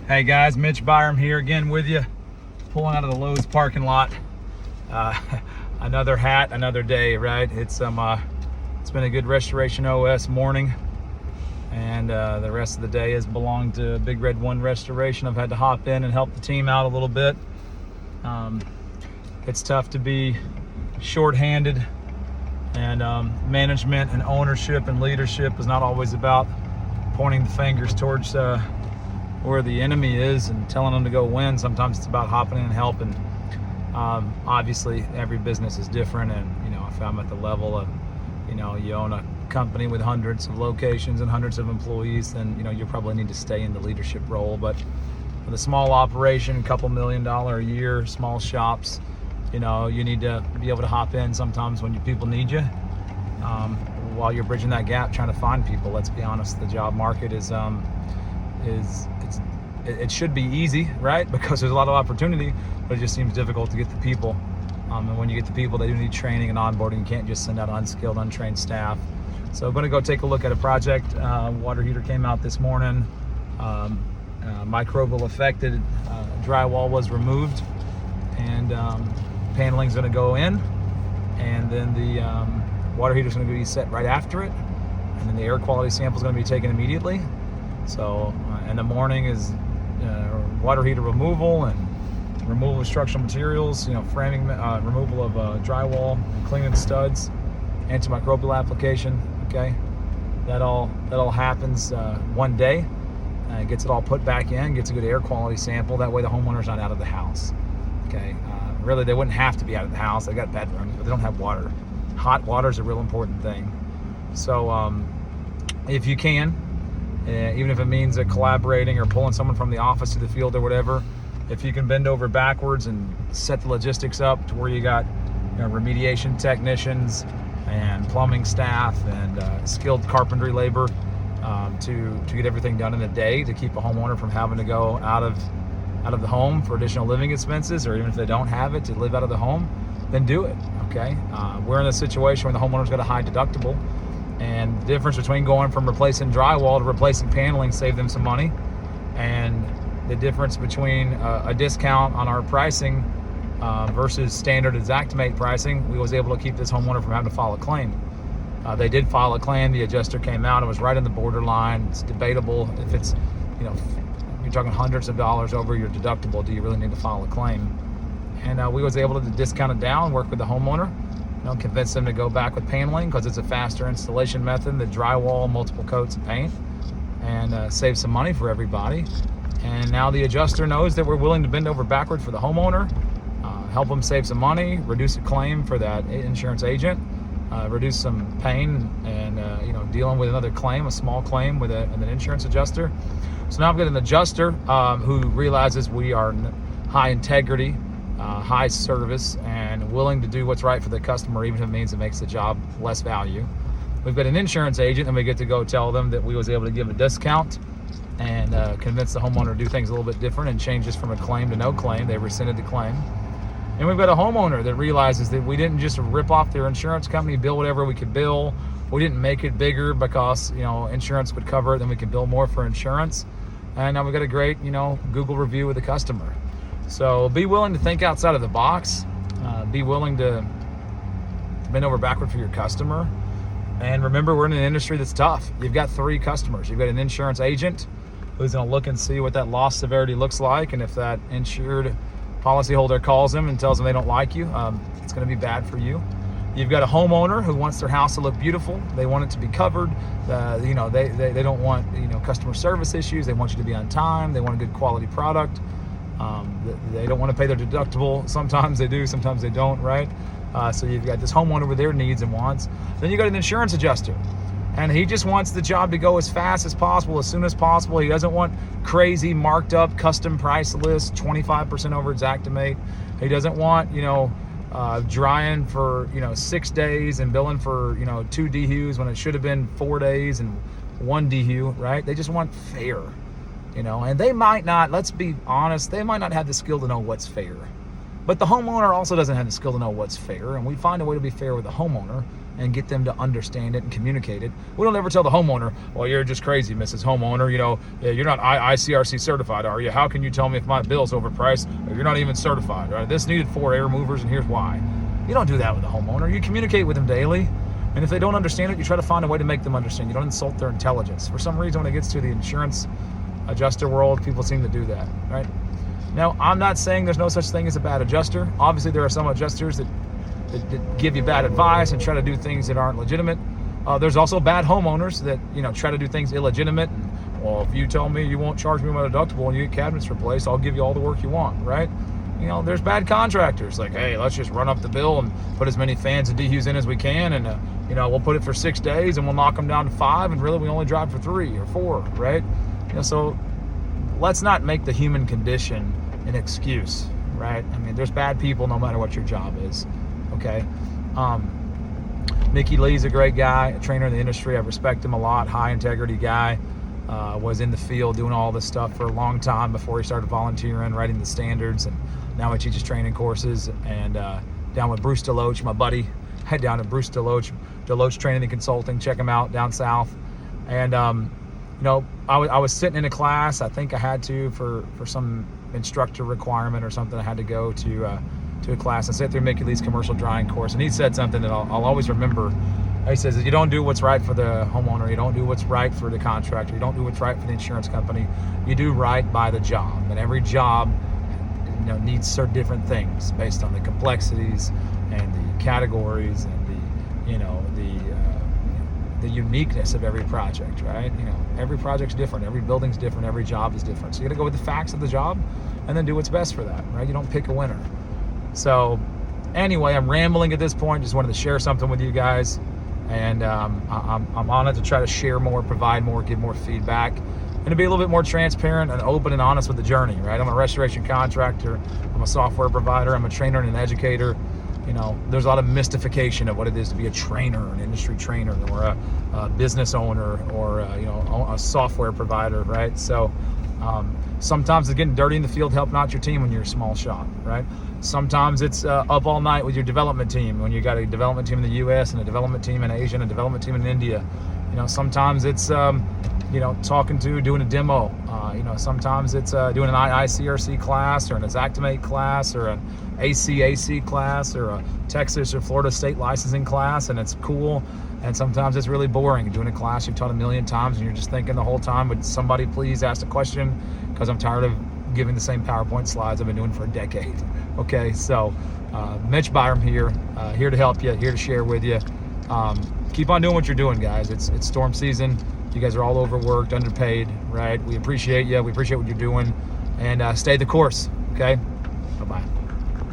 Hey guys, Mitch Byram here again with you, pulling out of the Lowe's parking lot. Another hat, another day, right? It's been a good Restoration OS morning, and the rest of the day has belonged to Big Red One Restoration. I've had to hop in and help the team out a little bit. It's tough to be short-handed, and management and ownership and leadership is not always about pointing the fingers towards where the enemy is and telling them to go win. Sometimes it's about hopping in and helping. Obviously, every business is different, and if I'm at the level of, you own a company with hundreds of locations and hundreds of employees, then you probably need to stay in the leadership role. But with a small operation, a couple $1 million a year, small shops, you need to be able to hop in sometimes when your people need you. While you're bridging that gap, trying to find people. Let's be honest, the job market it should be easy, right? Because there's a lot of opportunity, but it just seems difficult to get the people. And when you get the people, they do need training and onboarding. You can't just send out unskilled, untrained staff. So I'm going to go take a look at a project. Water heater came out this morning. Microbial affected drywall was removed, and paneling's going to go in, and then the water heater's going to be set right after it, and then the air quality sample is going to be taken immediately. So in the morning is water heater removal and removal of structural materials, framing, removal of drywall, cleaning the studs, antimicrobial application. Okay, that all happens one day. Gets it all put back in, gets a good air quality sample. That way the homeowner's not out of the house. Okay, really they wouldn't have to be out of the house. They got bedrooms, but they don't have water. Hot water is a real important thing. So if you can, even if it means collaborating or pulling someone from the office to the field or whatever, if you can bend over backwards and set the logistics up to where you got remediation technicians and plumbing staff and skilled carpentry labor to get everything done in a day, to keep a homeowner from having to go out of the home for additional living expenses, or even if they don't have it, to live out of the home, then do it. Okay, we're in a situation where the homeowner's got a high deductible, and the difference between going from replacing drywall to replacing paneling saved them some money, and the difference between a discount on our pricing versus standard Xactimate pricing, we was able to keep this homeowner from having to file a claim. They did file a claim. The adjuster came out and was right in the borderline. It's debatable if it's, you're talking hundreds of dollars over your deductible. Do you really need to file a claim? And we was able to discount it down, work with the homeowner, convince them to go back with paneling because it's a faster installation method than drywall, multiple coats of paint, and save some money for everybody. And now the adjuster knows that we're willing to bend over backward for the homeowner, help them save some money, reduce a claim for that insurance agent, reduce some pain, and dealing with another claim, a small claim with an insurance adjuster. So now I've got an adjuster who realizes we are high integrity, high service, and willing to do what's right for the customer, even if it means it makes the job less value. We've got an insurance agent, and we get to go tell them that we was able to give a discount and convince the homeowner to do things a little bit different and change this from a claim to no claim. They rescinded the claim. And we've got a homeowner that realizes that we didn't just rip off their insurance company, bill whatever we could bill. We didn't make it bigger because insurance would cover it, then we could bill more for insurance. And now we've got a great Google review with the customer. So be willing to think outside of the box. Be willing to bend over backward for your customer. And remember, we're in an industry that's tough. You've got 3 customers. You've got an insurance agent who's going to look and see what that loss severity looks like, and if that insured policyholder calls them and tells them they don't like you, it's going to be bad for you. You've got a homeowner who wants their house to look beautiful. They want it to be covered. They don't want customer service issues. They want you to be on time. They want a good quality product. They don't want to pay their deductible. Sometimes they do, sometimes they don't, right? So you've got this homeowner with their needs and wants. Then you got an insurance adjuster, and he just wants the job to go as fast as possible, as soon as possible. He doesn't want crazy marked up custom price list, 25% over Xactimate. He doesn't want drying for 6 days and billing for 2 DHUs when it should have been 4 days and 1 DHU, right? They just want fair, and they might not, let's be honest, they might not have the skill to know what's fair. But the homeowner also doesn't have the skill to know what's fair, and we find a way to be fair with the homeowner and get them to understand it and communicate it. We don't ever tell the homeowner, well, you're just crazy, Mrs. Homeowner. You're not ICRC certified, are you? How can you tell me if my bill's overpriced? Or you're not even certified, right? This needed 4 air movers, and here's why. You don't do that with the homeowner. You communicate with them daily, and if they don't understand it, you try to find a way to make them understand. You don't insult their intelligence. For some reason, when it gets to the insurance adjuster world, people seem to do that, right? Now, I'm not saying there's no such thing as a bad adjuster. Obviously, there are some adjusters that give you bad advice and try to do things that aren't legitimate. There's also bad homeowners that try to do things illegitimate. And, well, if you tell me you won't charge me my deductible and you get cabinets replaced, I'll give you all the work you want, right? There's bad contractors like, hey, let's just run up the bill and put as many fans and dehues in as we can, and we'll put it for 6 days and we'll knock them down to 5, and really we only drive for 3 or 4, right? So let's not make the human condition an excuse, right? I mean, there's bad people no matter what your job is. Okay. Mickey Lee's a great guy, a trainer in the industry. I respect him a lot. High integrity guy. Was in the field doing all this stuff for a long time before he started volunteering, writing the standards, and now he teaches training courses. And down with Bruce DeLoach, my buddy, head down to Bruce DeLoach Training and Consulting. Check him out down south. And I was sitting in a class. I think I had to for some instructor requirement or something. I had to go to a class and sit through Mickey Lee's commercial drying course, and he said something that I'll always remember. He says that you don't do what's right for the homeowner, you don't do what's right for the contractor, you don't do what's right for the insurance company, you do right by the job. And every job needs certain different things based on the complexities and the categories and the uniqueness of every project, right? Every project's different, every building's different, every job is different. So you gotta go with the facts of the job and then do what's best for that, right? You don't pick a winner. So anyway, I'm rambling at this point. Just wanted to share something with you guys. And I'm on it to try to share more, provide more, give more feedback, and to be a little bit more transparent and open and honest with the journey, right? I'm a restoration contractor. I'm a software provider. I'm a trainer and an educator. There's a lot of mystification of what it is to be a trainer, an industry trainer, or a business owner, or a software provider, right? So sometimes it's getting dirty in the field helping out your team when you're a small shop, right? Sometimes it's up all night with your development team when you got a development team in the U.S. and a development team in Asia and a development team in India. Sometimes it's doing a demo. Sometimes it's doing an ICRC class or an Xactimate class or an ACAC class or a Texas or Florida state licensing class, and it's cool. And sometimes it's really boring doing a class you've taught 1,000,000 times and you're just thinking the whole time, would somebody please ask a question, because I'm tired of giving the same PowerPoint slides I've been doing for a decade. Okay, so Mitch Byram here to help you, here to share with you. Keep on doing what you're doing, guys. It's storm season. You guys are all overworked, underpaid, right? We appreciate you. We appreciate what you're doing, and stay the course. Okay, bye-bye.